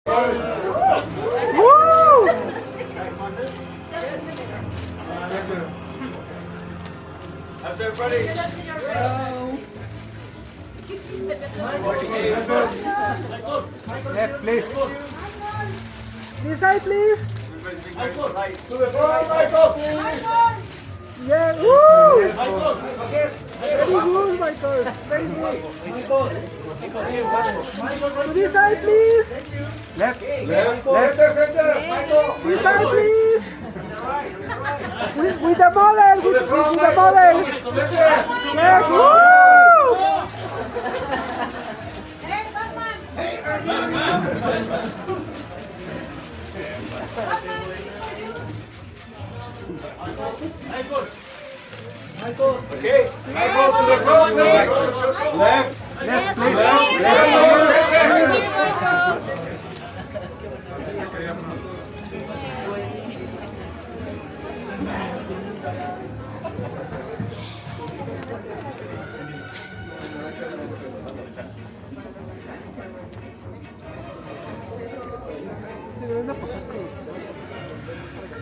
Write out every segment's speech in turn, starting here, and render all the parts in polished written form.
Woo! How's everybody? Left, please. This side, please. To the front, Michael. Yeah. Woo! Michael. Very good, Michael. Very good. To this side, please. Left. Center. Michael. This side, please. With the model. With the model. Yes. Woo! Michael. Okay. Michael to the front. Left. Left, please. Deberían pasar con los chavos.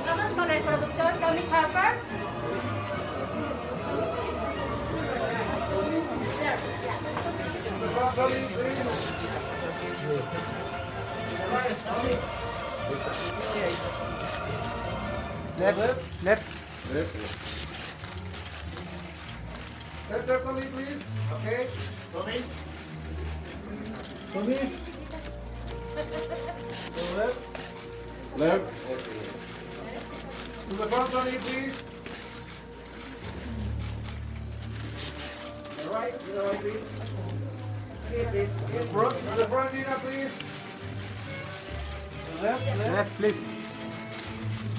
Vamos con el productor Tommy Harper. Left. Center, Tommy, please. Okay. Tommy. To the left. Left. To the front, Tommy, please. To the right, please. To the front, Gina, please. To the left. Left, please.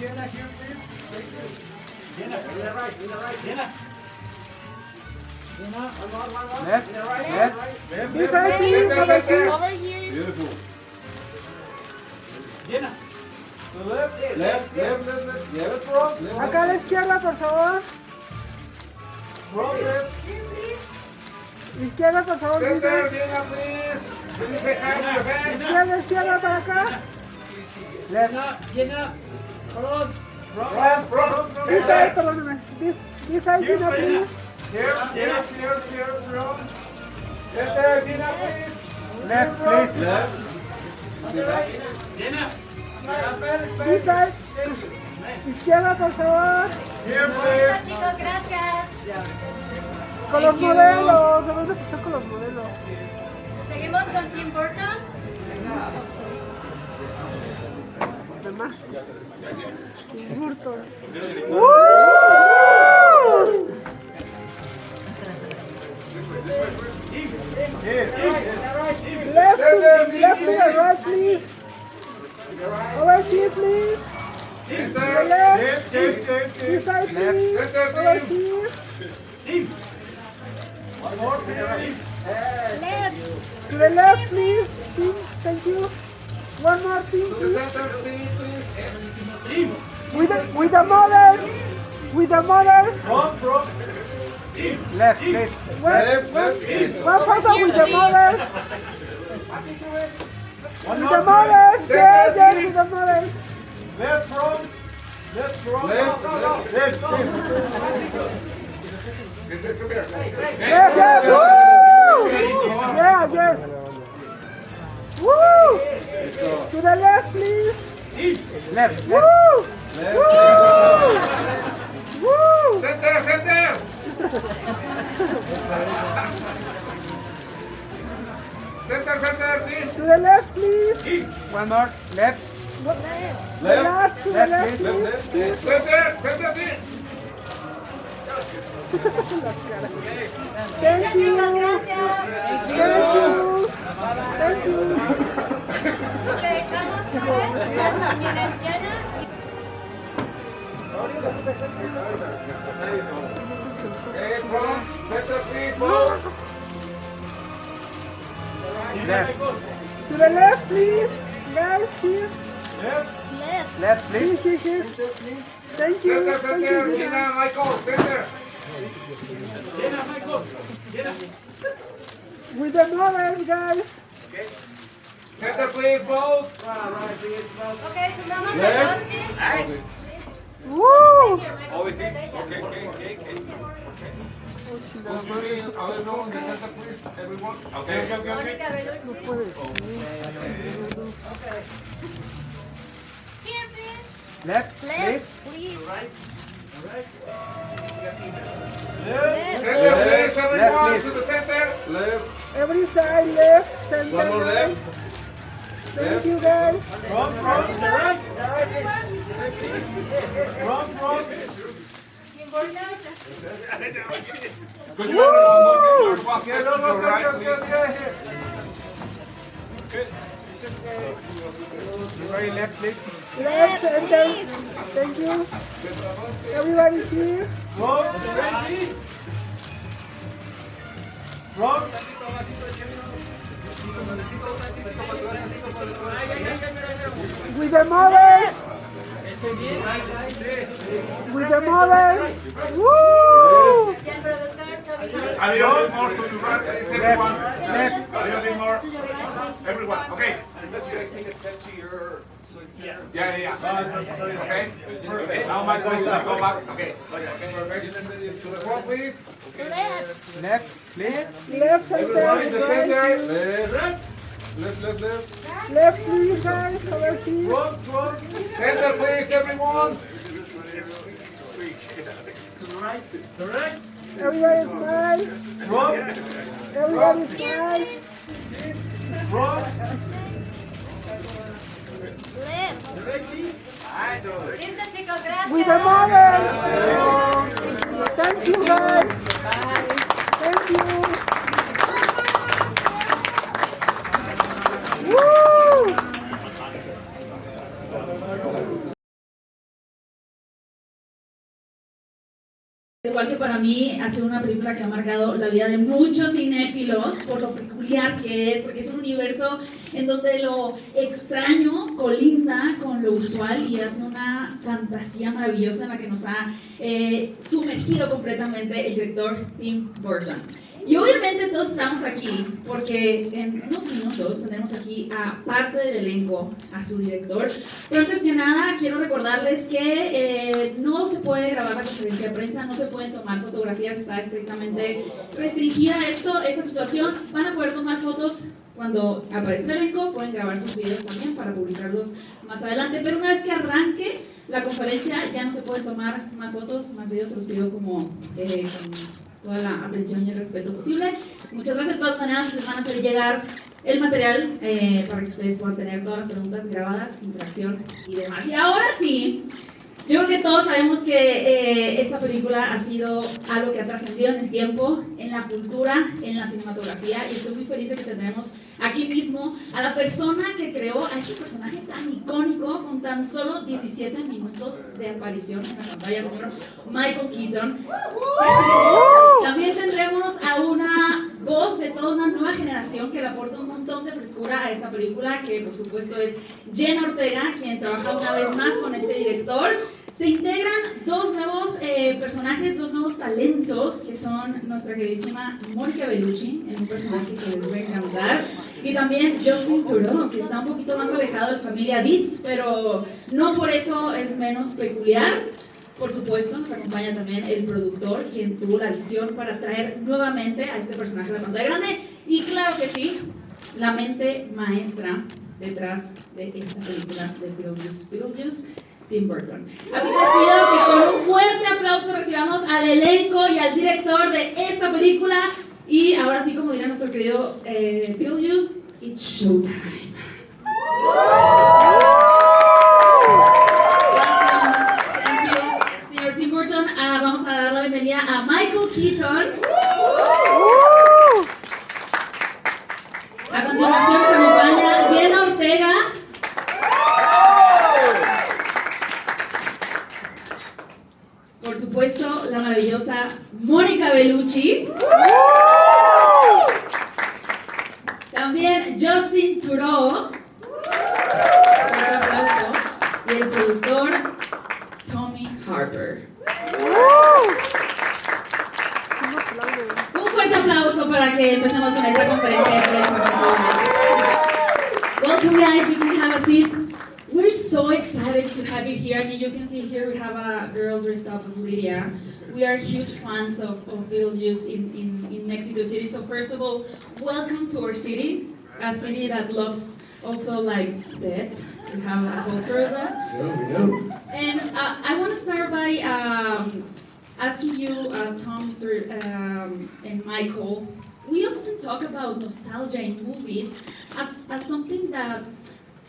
Jenna, here, please. Thank you. Jenna, to the right. Jenna. One. Left. This side, please. Over here. Beautiful. Jenna. To the left. Left. Left, front. Acá a la izquierda, por favor. Front, left. Izquierda, por favor. Center, Jenna, please. Can you say hi to the fans? Izquierda para acá. Jenna, front. Front. This side, perdóname. This side, Gina, please. Here, front. Center, Jenna, please. Left, please. Left. Jenna, This side. Izquierda, por favor. Here, Listo, please. chicos, gracias. Con los modelos. Debemos de pasar con los modelos. Seguimos con Tim Burton. Demás. Burton. Left and right, please. Over here, please. Center. Left. Left. This side, please. Over here. One more, please. To the left, please. Thank you. One more, To the please. center, please. With the models. With the models. Front. Left, please. Left. One photo with the models. With the models. Yes, with the models. Left, front. Left. Come here. Yes. Woo! Yeah, yes. Woo! To the left, please. Left. Woo! Woo! Woo! Center. Center, please. To the left, please. One more. Left. The last, to the Left, left, please. please. Center, please. Thank you. Gracias. Thank you. Thank you. Ok, vamos a ver. Miren, Jenna. Okay, front, center, please, both. Left. To the left, please. Guys, here. Left. Left, please. Here. Thank you. Center, Thank center, you. Jenna, Michael, center. With the mothers, guys. Center, please, both. Okay, sumamos Left. el please. Woo! Always in. Okay. A ver, no, in the center, please, everyone. Okay. Mónica Bellucci. Here, please. Left, please. Please. Center, please, everyone, please. to the center. Left. Every side, left, center. One more left. Thank you, guys. Tim Burton. Good job, everyone. Okay, basket to the right, please. Very left, please. Left, center. Thank you. Everybody here. With the mothers. With the mothers. Woo! Y el productor, Toby. A little bit more to the right, please, everyone. Left. A little bit more. Everyone, okay. Unless you guys take a step to your swing center. Yeah. Okay. Okay. Now my voice will go back. Okay. To the front, please. Left. Left, please. Left, center. Everyone in the Right. center. Left. Left, please, guys. Over here. Center, please, everyone. Everybody smile. Everybody smile. Left. Listo, chicos, gracias. With the mothers. Thank you, guys. Thank you. Woo! Igual que para mí ha sido una película que ha marcado la vida de muchos cinéfilos por lo peculiar que es, porque es un universo en donde lo extraño colinda con lo usual y hace una fantasía maravillosa en la que nos ha sumergido completamente el director Tim Burton. Y obviamente todos estamos aquí porque en unos minutos tenemos aquí a parte del elenco, a su director. Pero antes que nada quiero recordarles que no se puede grabar la conferencia de prensa, no se pueden tomar fotografías, está estrictamente restringida esta situación. Van a poder tomar fotos cuando aparece el elenco, pueden grabar sus videos también para publicarlos más adelante. Pero una vez que arranque la conferencia ya no se pueden tomar más fotos, más videos, se los pido como con toda la atención y el respeto posible. Muchas gracias. De todas maneras, les van a hacer llegar el material para que ustedes puedan tener todas las preguntas grabadas, interacción y demás. Y ahora sí, yo creo que todos sabemos que esta película ha sido algo que ha trascendido en el tiempo, en la cultura, en la cinematografía, y estoy muy feliz de que tendremos aquí mismo a la persona que creó a este personaje tan icónico con tan solo 17 minutos de aparición en la pantalla, señor Michael Keaton. También tendremos a una voz de toda una nueva generación que le aporta un montón de frescura a esta película, que por supuesto es Jenna Ortega, quien trabaja una vez más con este director. Se integran dos nuevos personajes, dos nuevos talentos, que son nuestra queridísima Monica Bellucci, en un personaje que les va a encantar, y también Justin Theroux, que está un poquito más alejado de la familia Dietz, pero no por eso es menos peculiar. Por supuesto, nos acompaña también el productor, quien tuvo la visión para traer nuevamente a este personaje a la pantalla grande, y claro que sí, la mente maestra detrás de esta película de Beetlejuice, Tim Burton. Así que les pido que con un fuerte aplauso recibamos al elenco y al director de esta película. Y ahora sí, como diría nuestro querido Beetlejuice, it's showtime. Welcome. Thank you, señor Tim Burton. Vamos a dar la bienvenida a Michael Keaton. A continuación nos acompaña Jenna Ortega. supuesto, la maravillosa Mónica Bellucci. También Justin Trudeau. Un aplauso. Y el productor Tommy Harper. Un fuerte aplauso para que empecemos con esta conferencia de prensa, por favor. Welcome, guys. You can have a seat. We're so excited to have you here. I mean, you can see here we have a girl dressed up as Lydia. We are huge fans of Beetlejuice in Mexico City. So first of all, welcome to our city, a city that loves also like death. We have a culture of that. Yeah, we know. And I want to start by asking you, Tom, Mr. And Michael, we often talk about nostalgia in movies as something that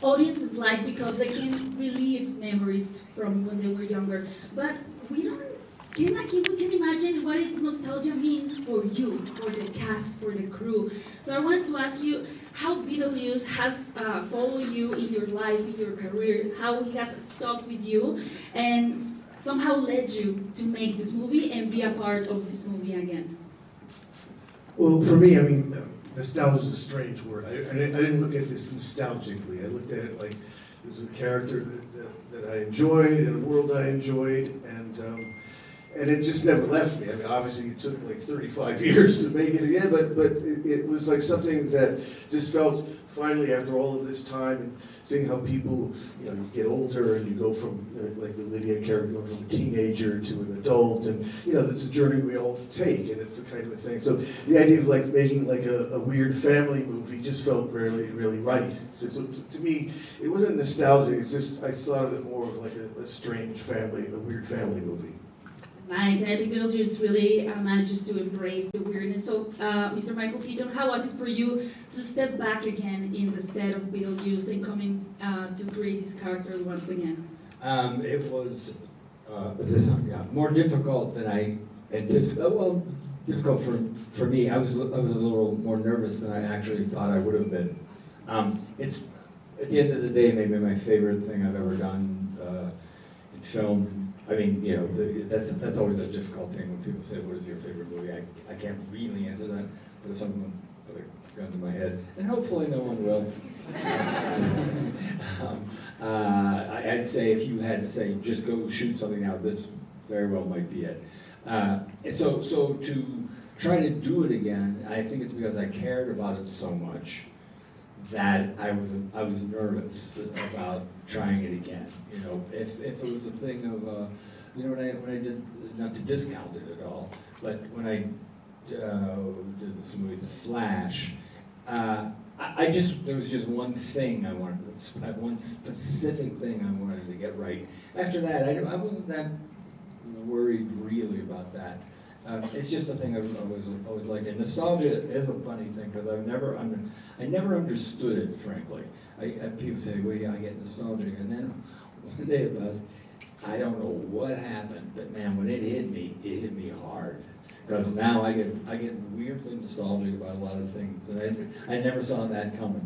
audiences like because they can relive memories from when they were younger. But we can imagine what nostalgia means for you, for the cast, for the crew. So I wanted to ask you how Beetlejuice has followed you in your life, in your career, how he has stuck with you, and somehow led you to make this movie and be a part of this movie again. Well, for me, I mean, nostalgia is a strange word. I didn't look at this nostalgically. I looked at it like it was a character that I enjoyed, in a world I enjoyed, and it just never left me. I mean, obviously it took like 35 years to make it again, but it was like something that just felt finally after all of this time and seeing how people, you get older and you go from, like the Lydia character, going from a teenager to an adult, and that's a journey we all take, and it's the kind of a thing. So the idea of like making like a weird family movie just felt really, really right. So to me, it wasn't nostalgia. It's just I thought of it more of like a strange family, a weird family movie. Nice, and I think Beetlejuice really manages to embrace the weirdness. So, Mr. Michael Keaton, how was it for you to step back again in the set of Beetlejuice and coming to create this character once again? It was more difficult than I anticipated. Well, difficult for me. I was a little more nervous than I actually thought I would have been. It's at the end of the day maybe my favorite thing I've ever done in film. I mean, that's always a difficult thing when people say, "What is your favorite movie?" I can't really answer that, but if someone put a gun to my head, and hopefully no one will. I'd say if you had to say, just go shoot something out, this very well might be it. So to try to do it again, I think it's because I cared about it so much that I was nervous about trying it again. If it was a thing of, when I did, not to discount it at all, but when I did this movie, The Flash, there was just one thing I wanted, one specific thing I wanted to get right. After that, I wasn't that worried really about that. It's just a thing I always liked. And nostalgia is a funny thing because I never understood it, frankly. People say, well, yeah, I get nostalgic, and then one day I don't know what happened, but man, when it hit me hard. Because now I get weirdly nostalgic about a lot of things, and I never saw that coming.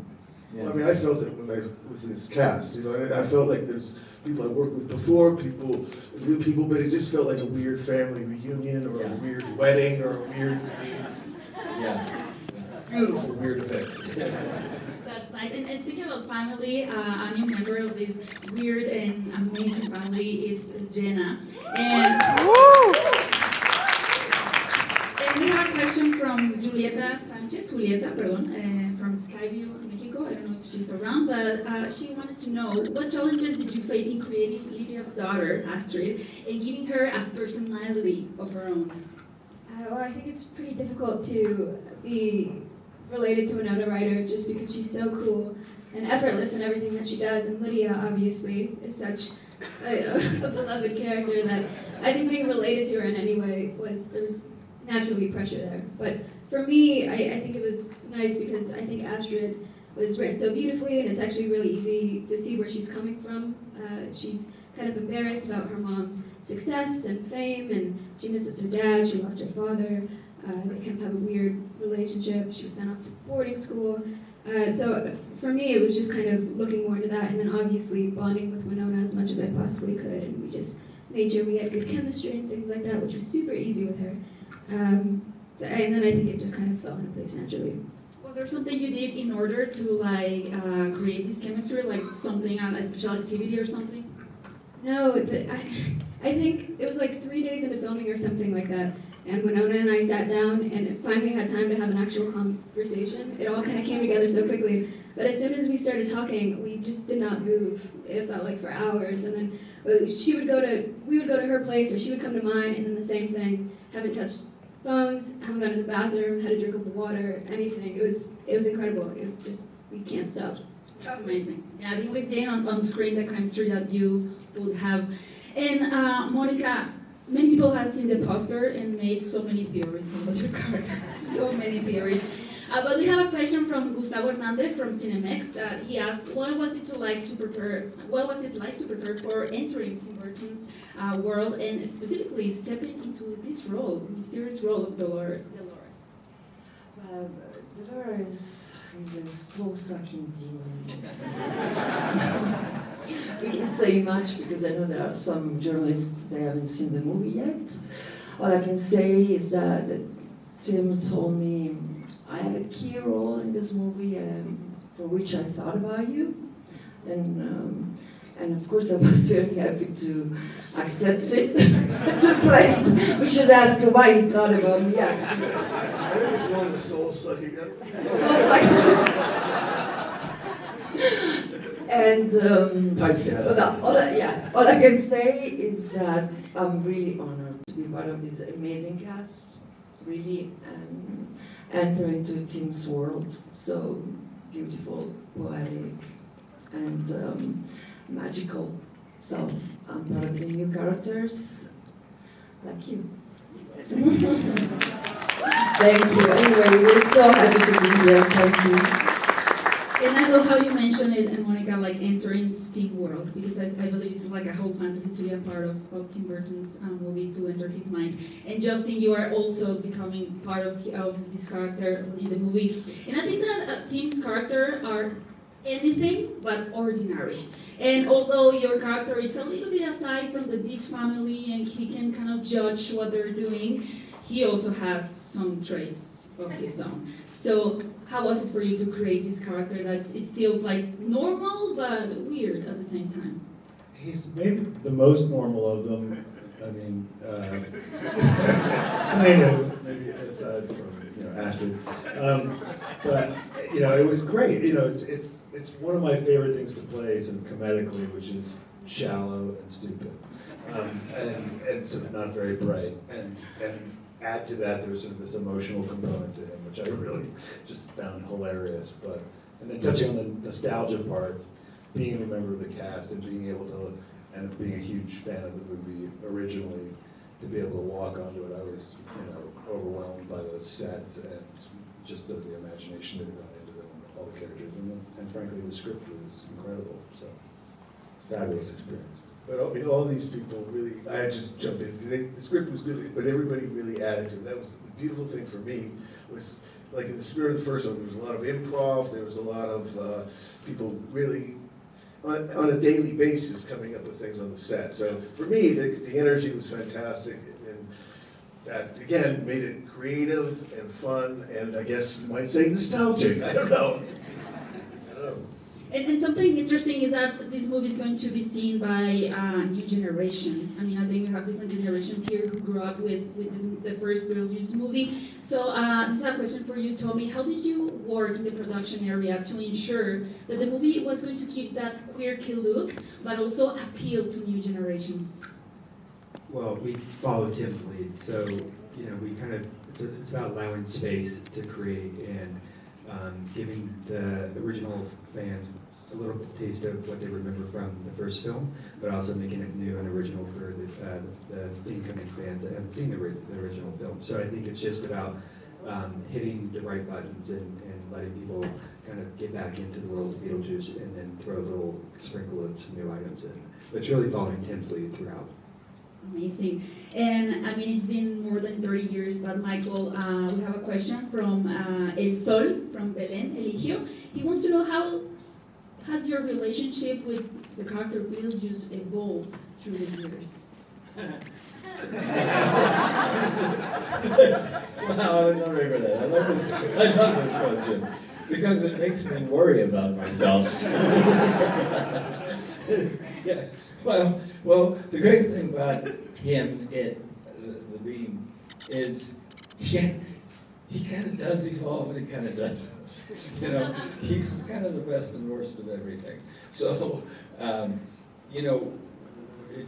Yeah. Well, I mean, I felt it when I was with this cast. I felt like there's people I worked with before, new people, but it just felt like a weird family reunion or a weird wedding or a weird, beautiful weird effects. That's nice. And speaking about family, a new member of this weird and amazing family is Jenna. And we have a question from Julieta, from Skyview, Mexico. I don't know if she's around, but she wanted to know, what challenges did you face in creating Lydia's daughter, Astrid, and giving her a personality of her own? Well, I think it's pretty difficult to be related to Winona Ryder just because she's so cool and effortless in everything that she does, and Lydia obviously is such a beloved character that I think being related to her in any way there's naturally pressure there. But for me, I think it was nice because I think Astrid was written so beautifully, and it's actually really easy to see where she's coming from. She's kind of embarrassed about her mom's success and fame, and she misses her dad, she lost her father, they kind of have a weird relationship, she was sent off to boarding school. So for me, it was just kind of looking more into that, and then obviously bonding with Winona as much as I possibly could, and we just made sure we had good chemistry and things like that, which was super easy with her. And then I think it just kind of fell into place naturally. Was there something you did in order to like create this chemistry, like something on a special activity or something? No, I think it was like 3 days into filming or something like that. And Winona and I sat down and finally had time to have an actual conversation. It all kind of came together so quickly. But as soon as we started talking, we just did not move. It felt like for hours. And then we would go to her place, or she would come to mine, and then the same thing. Haven't touched phones, haven't gone to the bathroom, had a drink of the water, anything. It was incredible. We can't stop. That's amazing. Yeah, I think we see on screen the chemistry that you would have. And Monica, many people have seen the poster and made so many theories about your character. So many theories. But we have a question from Gustavo Hernandez from Cinemex. He asked, what was it like to prepare for entering Tim Burton's world and specifically stepping into this role, mysterious role of Dolores? Well, Dolores is a soul-sucking demon. We can say much because I know there are some journalists that haven't seen the movie yet. All I can say is that Tim told me, I have a key role in this movie for which I thought about you. And of course I was very happy to accept it, to play it. We should ask why he thought about me, actually. I think it's one of the soul-sucking. And typecast. all I can say is that I'm really honored to be part of this amazing cast. Really enter into Tim's world, so beautiful, poetic, and magical. So I'm part of the new characters, like you. Thank you. Anyway, we're so happy to be here. Thank you. And I love how you mentioned it, and Monica, like entering Tim world, because I believe it's like a whole fantasy to be a part of Tim Burton's movie, to enter his mind. And Justin, you are also becoming part of this character in the movie. And I think that Tim's character are anything but ordinary. And although your character is a little bit aside from the Deeds family and he can kind of judge what they're doing, he also has some traits of his own. So how was it for you to create this character that it feels like normal but weird at the same time? He's maybe the most normal of them. I mean, maybe aside from Astrid, but it was great. It's one of my favorite things to play, sort of comedically, which is shallow and stupid, and sort of not very bright, and add to that there's sort of this emotional component to him, which I really just found hilarious. And then touching on the nostalgia part, being a member of the cast and being able to, and being a huge fan of the movie originally, to be able to walk onto it, I was overwhelmed by those sets and just the imagination that got into them, all the characters, and frankly the script was incredible. So it's a fabulous experience. But all these people really, I just jumped in. The script was good, but everybody really added to it. That was the beautiful thing for me, was like in the spirit of the first one, there was a lot of improv, there was a lot of people really, on a daily basis, coming up with things on the set. So for me, the energy was fantastic, and that, again, made it creative and fun, and I guess you might say nostalgic, I don't know. And something interesting is that this movie is going to be seen by a new generation. I mean, I think we have different generations here who grew up with the first Beetlejuice movie. So this is a question for you, Tommy. How did you work in the production area to ensure that the movie was going to keep that quirky look, but also appeal to new generations? Well, we followed Tim's lead, so we kind of it's about allowing space to create and giving the original fans a little taste of what they remember from the first film, but also making it new and original for the incoming fans that haven't seen the original film. So I think it's just about hitting the right buttons and letting people kind of get back into the world of Beetlejuice, and then throw a little sprinkle of some new items in. But it's really following Tim's lead throughout. Amazing. And I mean, it's been more than 30 years, but Michael, we have a question from El Sol, from Belén Eligio. He wants to know, how has your relationship with the character Beetlejuice evolved through the years? Wow, I'm not ready for that. I love this question because it makes me worry about myself. Yeah. Well, the great thing about him, the being, is he kind of does evolve and he kind of doesn't. You know, he's kind of the best and worst of everything. So, you know,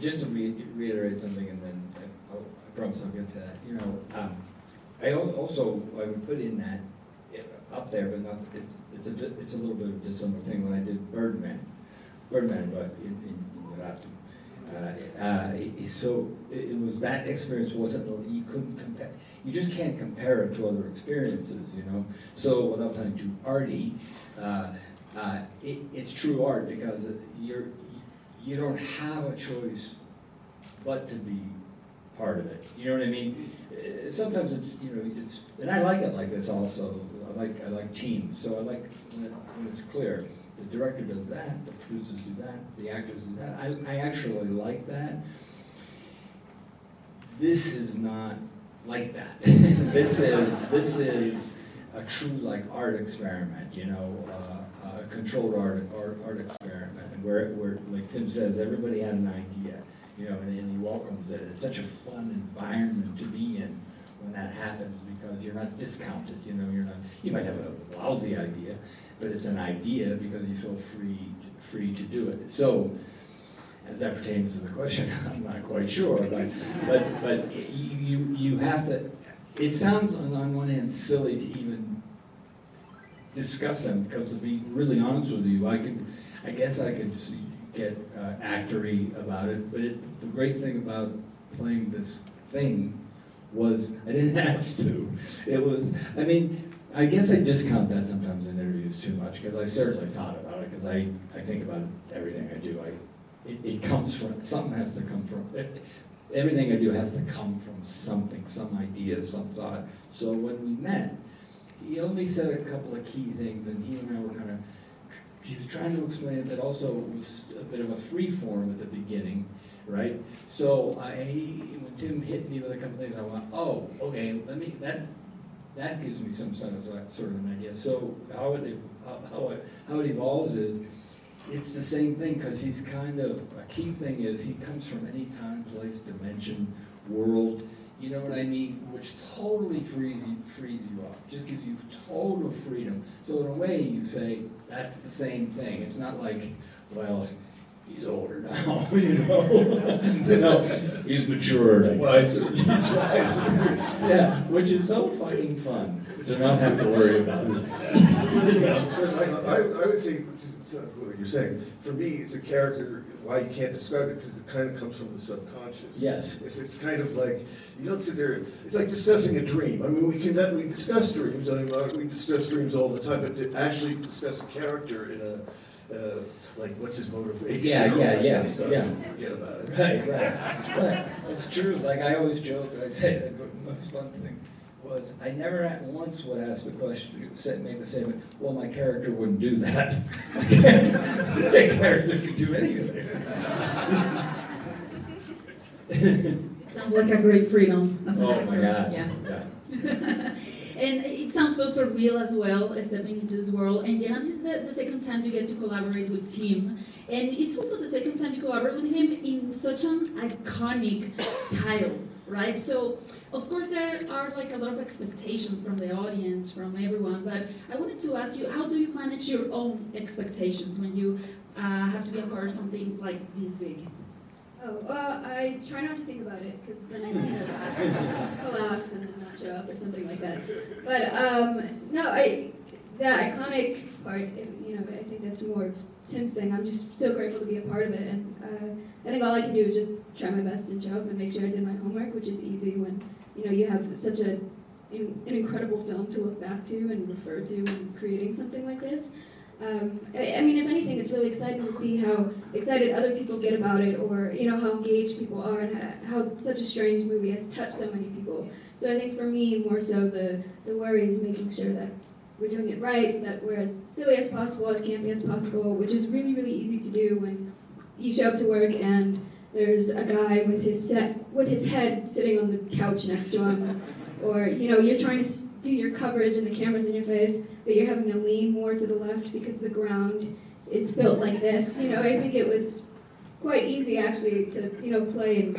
just to reiterate something, and then I promise I'll get to that. You know, I would put in that up there, but not. It's a little bit of a dissimilar thing when I did Birdman, but so it was that experience wasn't, you couldn't compare, you just can't compare it to other experiences, you know. So without sounding too arty, it's true art because you don't have a choice but to be part of it. You know what I mean? Sometimes it's, you know, it's, and I like it like this also. I like teams, so I like when it's clear. The director does that, the producers do that, the actors do that. I actually like that. This is not like that. This is a true like art experiment, you know, a controlled art experiment, and where like Tim says, everybody had an idea, you know, and he welcomes it. It's such a fun environment to be in when that happens because you're not discounted, you know, you might have a lousy idea, but it's an idea because you feel free to do it. So, as that pertains to the question, I'm not quite sure, but you have to. It sounds on one hand silly to even discuss them because, to be really honest with you, I guess I could get actory about it. But the great thing about playing this thing was I didn't have to. It was, I mean, I guess I discount that sometimes in interviews too much because I certainly thought about it because I think about everything I do. It comes from, something has to come from, everything I do has to come from something, some idea, some thought. So when we met, he only said a couple of key things and he and I were kind of, he was trying to explain it, but also it was a bit of a free form at the beginning, right? So when Tim hit me with a couple things, I went, oh, okay, that gives me some sort of an idea. So how it evolves is, it's the same thing because he's kind of, a key thing is he comes from any time, place, dimension, world, you know what I mean, which totally frees you up, just gives you total freedom. So in a way you say, that's the same thing. It's not like, well, he's older now, you know, he's matured. Wiser. He's wiser. Yeah, which is so fucking fun to not have to worry about it. I would say, what you're saying, for me, it's a character, why you can't describe it, because it kind of comes from the subconscious. Yes. It's kind of like, you don't sit there, it's like discussing a dream. I mean, we discuss dreams, we discuss dreams all the time, but to actually discuss a character in a, like, what's his motivation? Yeah. Forget about it. Right. It's true. Like I always joke, I say the most fun thing was I never once would ask the question, make the statement, well, my character wouldn't do that. My character could do anything. Sounds like a great freedom as an actor. Oh my God. Yeah. And it sounds so surreal as well, stepping into this world. And Jenna, this is the second time you get to collaborate with Tim. And it's also the second time you collaborate with him in such an iconic title, right? So, of course, there are like a lot of expectations from the audience, from everyone. But I wanted to ask you, how do you manage your own expectations when you have to be a part of something like this big? Oh, well, I try not to think about it, because then I kind of collapse and then not show up or something like that. But, no, the iconic part, you know, I think that's more Tim's thing. I'm just so grateful to be a part of it, and I think all I can do is just try my best and show up and make sure I did my homework, which is easy when, you know, you have such an incredible film to look back to and refer to when creating something like this. I mean, if anything, it's really exciting to see how excited other people get about it, or, you know, how engaged people are, and how such a strange movie has touched so many people. So I think for me, more so, the worry is making sure that we're doing it right, that we're as silly as possible, as campy as possible, which is really, really easy to do when you show up to work and there's a guy with his head sitting on the couch next to him, or you're trying to do your coverage and the camera's in your face, but you're having to lean more to the left because the ground is built like this. I think it was quite easy actually to play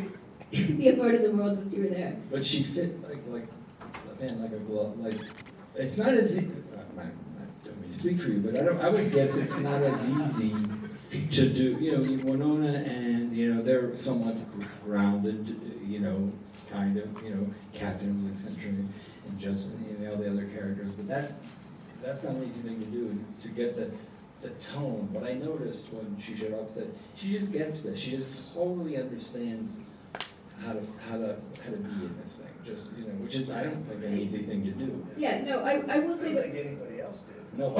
and be a part of the world once you were there. But she fit like a glove. Like it's not as easy. I don't mean to speak for you, but I would guess it's not as easy to do. Winona and they're somewhat grounded. Kind of. Catherine was eccentric and Justin. All the other characters, but that's not an easy thing to do to get the tone. What I noticed when she showed up said she just gets this. She just totally understands how to be in this thing. Just which is I don't think an easy thing to do. Yeah, no, I will say that. Like anybody else did. No.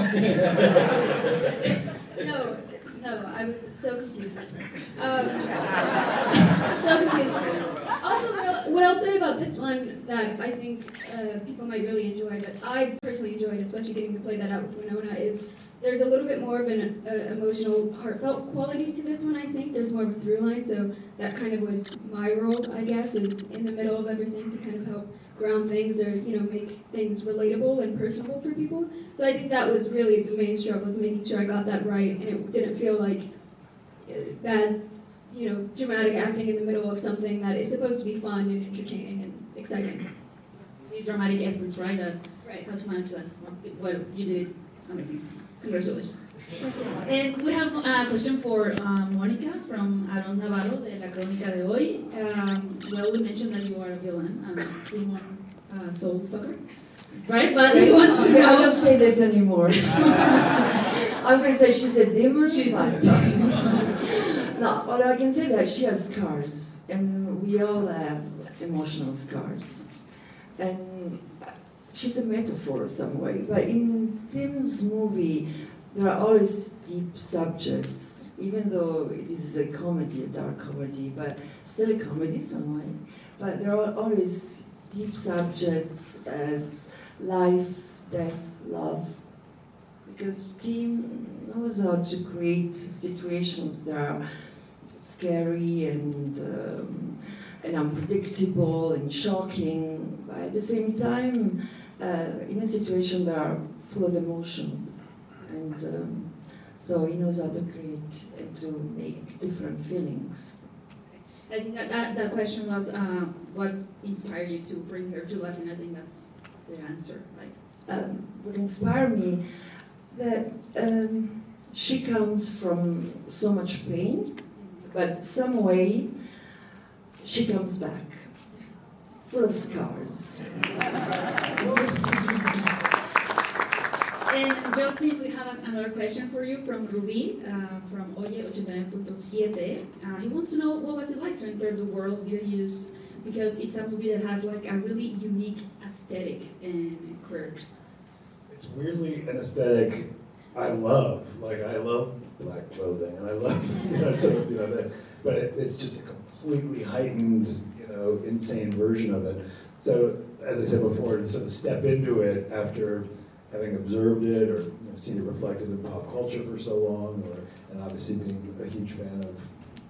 No, I was so confused. So confused. Also, what I'll say about this one that I think people might really enjoy, but I personally enjoyed, especially getting to play that out with Winona, is there's a little bit more of an emotional, heartfelt quality to this one, I think. There's more of a through line, so that kind of was my role, I guess, is in the middle of everything to kind of help ground things or, make things relatable and personable for people. So I think that was really the main struggle, is making sure I got that right, and it didn't feel like bad, dramatic acting in the middle of something that is supposed to be fun and entertaining and exciting. The dramatic essence, right? Right. How to manage that. Well, you did it amazing. Congratulations. And we have a question for Monica from Aaron Navarro de La Crónica de Hoy. Well, we mentioned that you are a villain, Simon Soul Sucker, right? But he wants to I know. don't say this anymore. I'm going to say she's a demon. She's No, although I can say that she has scars, and we all have emotional scars. And she's a metaphor some way, but in Tim's movie, there are always deep subjects, even though it is a comedy, a dark comedy, but still a comedy some way. But there are always deep subjects as life, death, love, because Tim knows how to create situations that are scary and unpredictable and shocking, but at the same time, in a situation that are full of emotion. And so he knows how to create and to make different feelings. I think that question was what inspired you to bring her to life, and I think that's the answer, right? What inspired me, that she comes from so much pain, but some way she comes back, full of scars. And Justin, we have another question for you from Ruby, from Oye 89.7. He wants to know what was it like to enter the world of Beetlejuice, because it's a movie that has like a really unique aesthetic and quirks. It's weirdly an aesthetic I love. Like, I love black clothing, and I love, but it's just a completely heightened, insane version of it. So, as I said before, to sort of step into it after having observed it or seen it reflected in pop culture for so long, and obviously being a huge fan of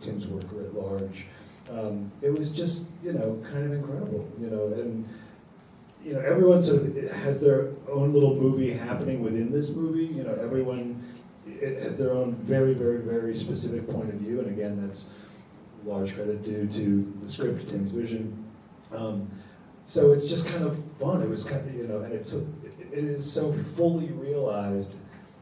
Tim's work writ large, it was just, kind of incredible, and everyone sort of has their own little movie happening within this movie. Everyone has their own very, very, very specific point of view, and again, that's large credit due to the script, Tim's vision. So it's just kind of fun. It was kind of, and it is so fully realized,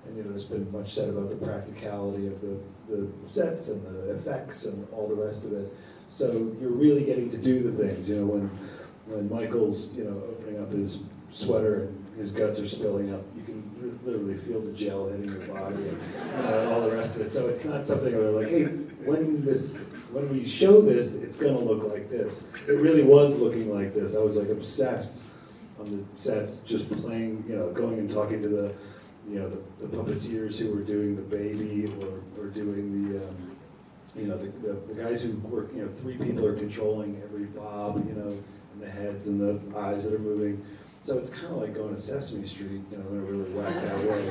and there's been much said about the practicality of the sets and the effects and all the rest of it. So you're really getting to do the things, when Michael's, opening up his sweater and his guts are spilling up, you can literally feel the gel hitting your body and all the rest of it. So it's not something where they're like, hey, when we show this, it's gonna look like this. It really was looking like this. I was like obsessed on the sets, just playing, going and talking to the puppeteers who were doing the baby or doing the guys who work, 3 people are controlling every bob, and the heads and the eyes that are moving. So it's kind of like going to Sesame Street, in a really whacked out way.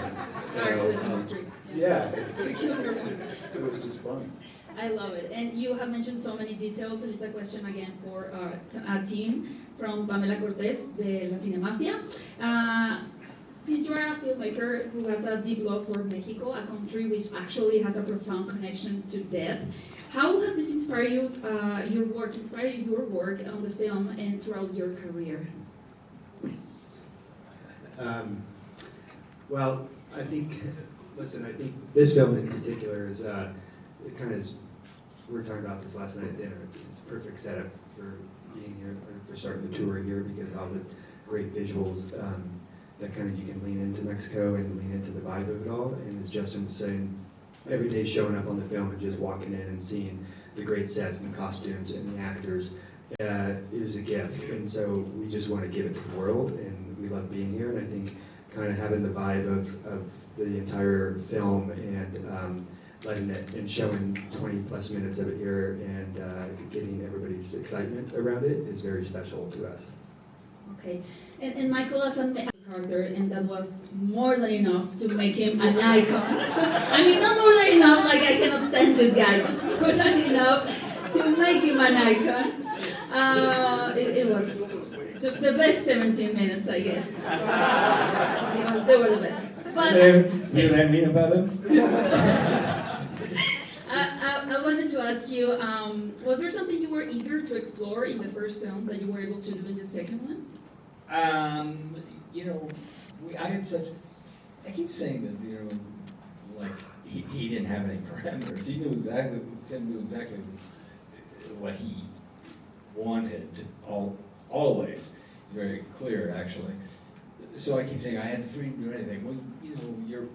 Dark Sesame Street. Yeah, it was just fun. I love it. And you have mentioned so many details, and it's a question again for our team from Pamela Cortez de La Cine Mafia. Since you are a filmmaker who has a deep love for Mexico, a country which actually has a profound connection to death, how has this inspired you, your work on the film and throughout your career? Yes. Well, I think this film in particular is, it kind of is, we were talking about this last night at dinner, it's a perfect setup for being here, or for starting the tour here, because all the great visuals that kind of you can lean into Mexico and lean into the vibe of it all. And as Justin was saying, every day showing up on the film and just walking in and seeing the great sets and the costumes and the actors is a gift. And so we just want to give it to the world, and we love being here. And I think kind of having the vibe of the entire film and letting it and showing 20 plus minutes of it here and getting everybody's excitement around it is very special to us. Okay, and Michael as a character, and that was more than enough to make him an icon. I mean, not more than enough, like I cannot stand this guy, just more than enough to make him an icon. It was the best 17 minutes, I guess. They were the best. But you know what I mean about him? I wanted to ask you, was there something you were eager to explore in the first film that you were able to do in the second one? You know, I keep saying this, you know, like he didn't have any parameters. Tim knew exactly what he wanted, always. Very clear, actually. So I keep saying I had the freedom to do anything. Well, you know, you're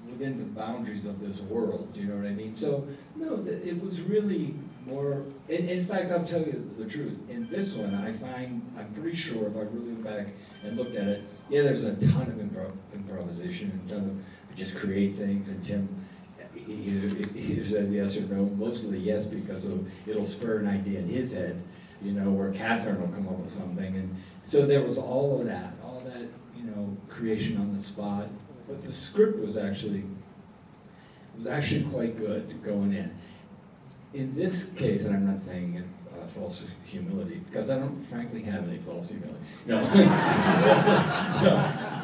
within the boundaries of this world, do you know what I mean? So, no, it was really more, in fact, I'll tell you the truth. In this one, I'm pretty sure if I really went back and looked at it, yeah, there's a ton of improvisation and a ton of just create things, and Tim either says yes or no, mostly yes, because it'll spur an idea in his head, you know, or Catherine will come up with something. And so there was all that, you know, creation on the spot. But the script was actually quite good going in. In this case, and I'm not saying it false humility, because I don't frankly have any false humility. No.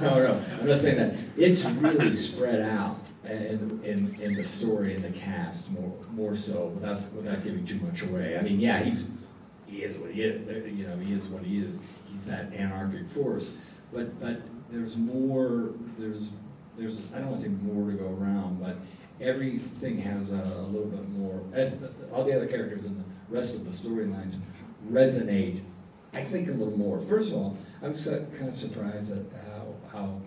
no, I'm not saying that. It's really spread out in the story and the cast more so, without giving too much away. I mean, yeah, he is what he is. You know, he is what he is. He's that anarchic force. But there's more. There's I don't want to say more to go around, but everything has a little bit more. All the other characters and the rest of the storylines resonate, I think, a little more. First of all, I was kind of surprised at how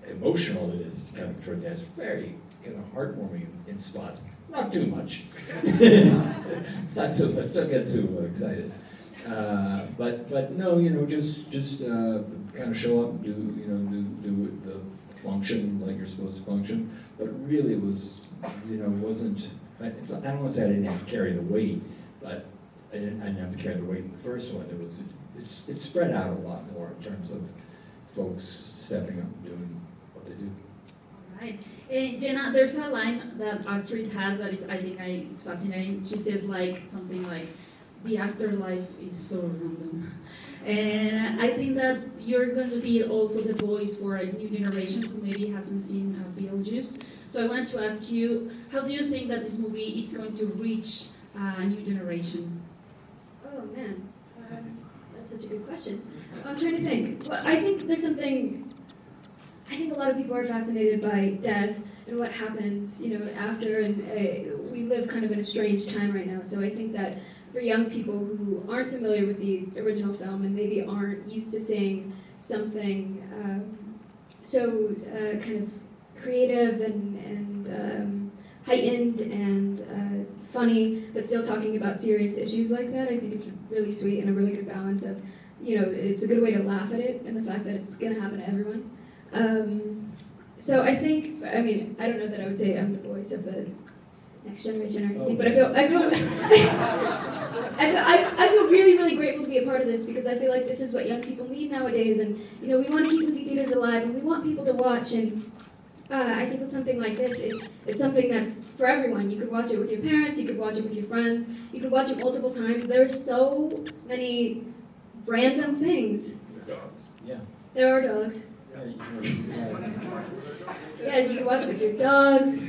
emotional it is kind of toward that. It's very kind of heartwarming in spots. Not too much. Not too much. Don't get too excited. But no, you know, just kind of show up and do the function like you're supposed to function. But really, it was, you know, wasn't. I don't want to say I didn't have to carry the weight, but I didn't have to carry the weight in the first one. It's spread out a lot more in terms of folks stepping up and doing what they do. All right. Jenna, there's a line that Astrid has that is, I think it's fascinating. She says something like, the afterlife is so random. And I think that you're going to be also the voice for a new generation who maybe hasn't seen Beetlejuice. So I wanted to ask you, how do you think that this movie is going to reach a new generation? Oh man, that's such a good question. I'm trying to think. Well, I think there's something, I think a lot of people are fascinated by death and what happens, you know, after, and we live kind of in a strange time right now. So I think that for young people who aren't familiar with the original film and maybe aren't used to seeing something so kind of creative and heightened and funny, but still talking about serious issues like that, I think it's really sweet and a really good balance of, you know, it's a good way to laugh at it and the fact that it's going to happen to everyone. So I think, I mean, I don't know that I would say I'm the voice of the next generation or anything, but I feel really, really grateful to be a part of this, because I feel like this is what young people need nowadays, and you know, we want to keep movie theaters alive, and we want people to watch, and I think with something like this, it's something that's for everyone. You could watch it with your parents, you could watch it with your friends, you could watch it multiple times. There's so many random things. Yeah. There are dogs. Yeah, you can watch it with your dogs.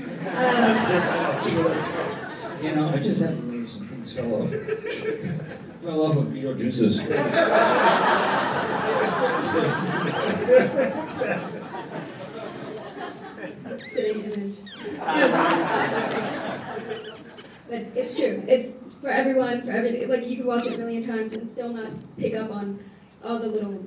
You know, I just have to leave some things fell off. Fell off of Beetlejuice's Spitting image. But it's true. It's for everyone, for everything. Like, you could watch it a million times and still not pick up on all the little,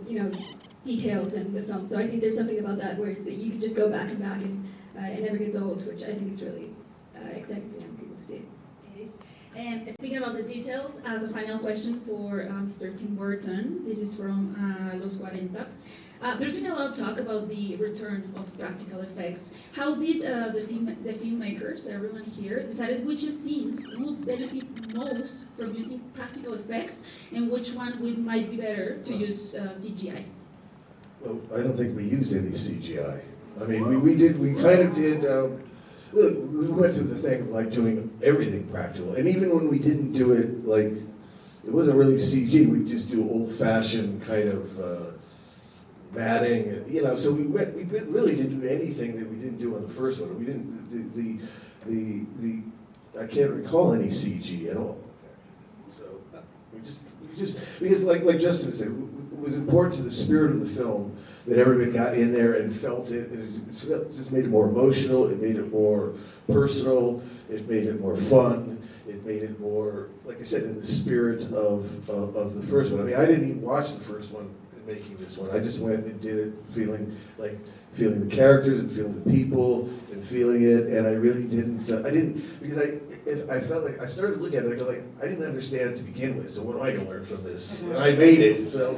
details in the film. So I think there's something about that where it's that you can just go back and back and it never gets old, which I think is really exciting for young people to see. It is. And speaking about the details, as a final question for Mr. Tim Burton, this is from Los 40. There's been a lot of talk about the return of practical effects. How did the filmmakers, everyone here, decided which scenes would benefit most from using practical effects and which one might be better to use CGI? Well, I don't think we used any CGI. I mean, we kind of did, look, we went through the thing of like doing everything practical. And even when we didn't do it, like, it wasn't really CG, we just do old-fashioned kind of matting, so we really didn't do anything that we didn't do on the first one. We didn't, I can't recall any CG at all. So we just because like Justin said, it was important to the spirit of the film that everybody got in there and felt it. It just made it more emotional. It made it more personal. It made it more fun. It made it more, like I said, in the spirit of the first one. I mean, I didn't even watch the first one in making this one. I just went and did it feeling the characters and feeling the people and feeling it. And I really didn't, because I felt like, I started looking at it, I go like, I didn't understand it to begin with, so what am I gonna learn from this? And I made it, so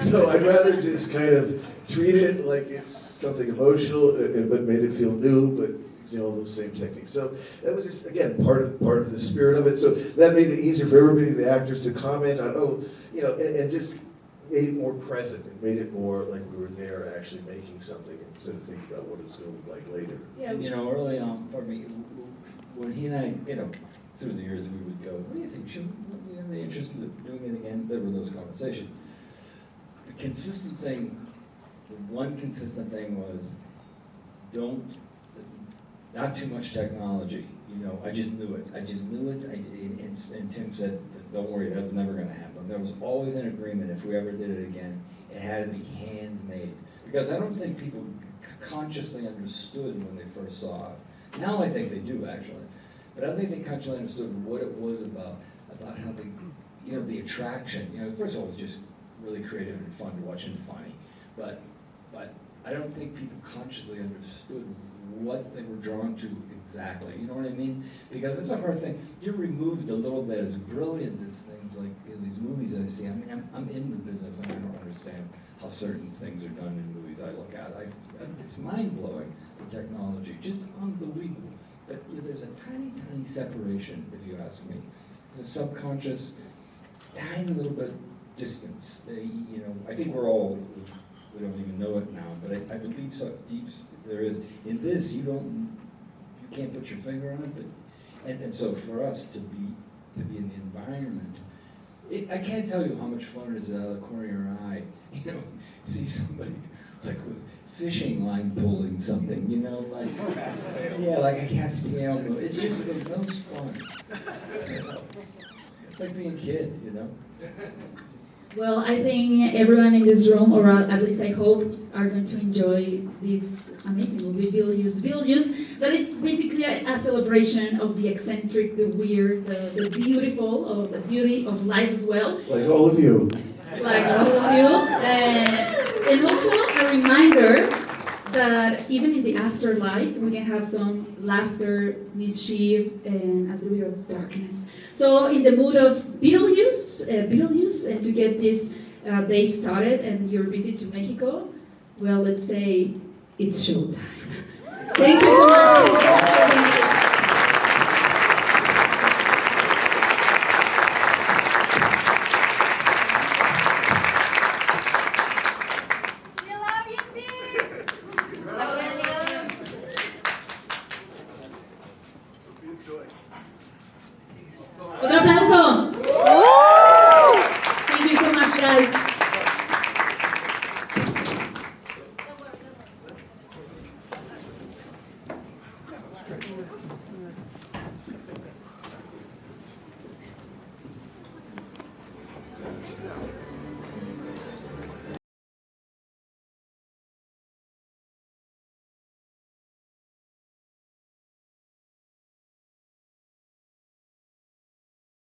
so I'd rather just kind of treat it like it's something emotional, but made it feel new, but all those same techniques. So that was just, again, part of the spirit of it. So that made it easier for everybody, the actors, to comment on, and just made it more present. It made it more like we were there actually making something instead of thinking about what it was going to look like later. Yeah. Early on, for me, when he and I, through the years, we would go, what do you think? Should we have any interest in doing it again? There were those conversations. The consistent thing, the one consistent thing was, not too much technology. I just knew it. And Tim said, don't worry, that's never going to happen. There was always an agreement, if we ever did it again, it had to be handmade. Because I don't think people consciously understood when they first saw it. Now I think they do, actually. But I don't think they consciously understood what it was about how they, the attraction. First of all, it was just really creative and fun to watch and funny. But I don't think people consciously understood what they were drawn to exactly. You know what I mean? Because it's a hard thing. You're removed a little bit, as brilliant as things like these movies I see. I mean, I'm in the business and I don't understand how certain things are done in movies I look at. It's mind-blowing, the technology, just unbelievable. But there's a tiny, tiny separation, if you ask me. There's a subconscious, tiny little bit distance. I think we're all, we don't even know it now, but I believe so deep there is. In this, you can't put your finger on it, but and so for us to be in the environment, I can't tell you how much fun it is out of the corner of your eye. See somebody like with fishing line pulling something, like like a cat's tail. It's just the most fun. It's like being a kid, Well, I think everyone in this room, or at least I hope, are going to enjoy this amazing movie, Beetlejuice, that it's basically a celebration of the eccentric, the weird, the beautiful, of the beauty of life as well. Like all of you. Like all of you. And also a reminder that even in the afterlife, we can have some laughter, mischief, and a little bit of darkness. So in the mood of Beetlejuice, and to get this day started, and your visit to Mexico, well, let's say it's showtime. Thank you so much.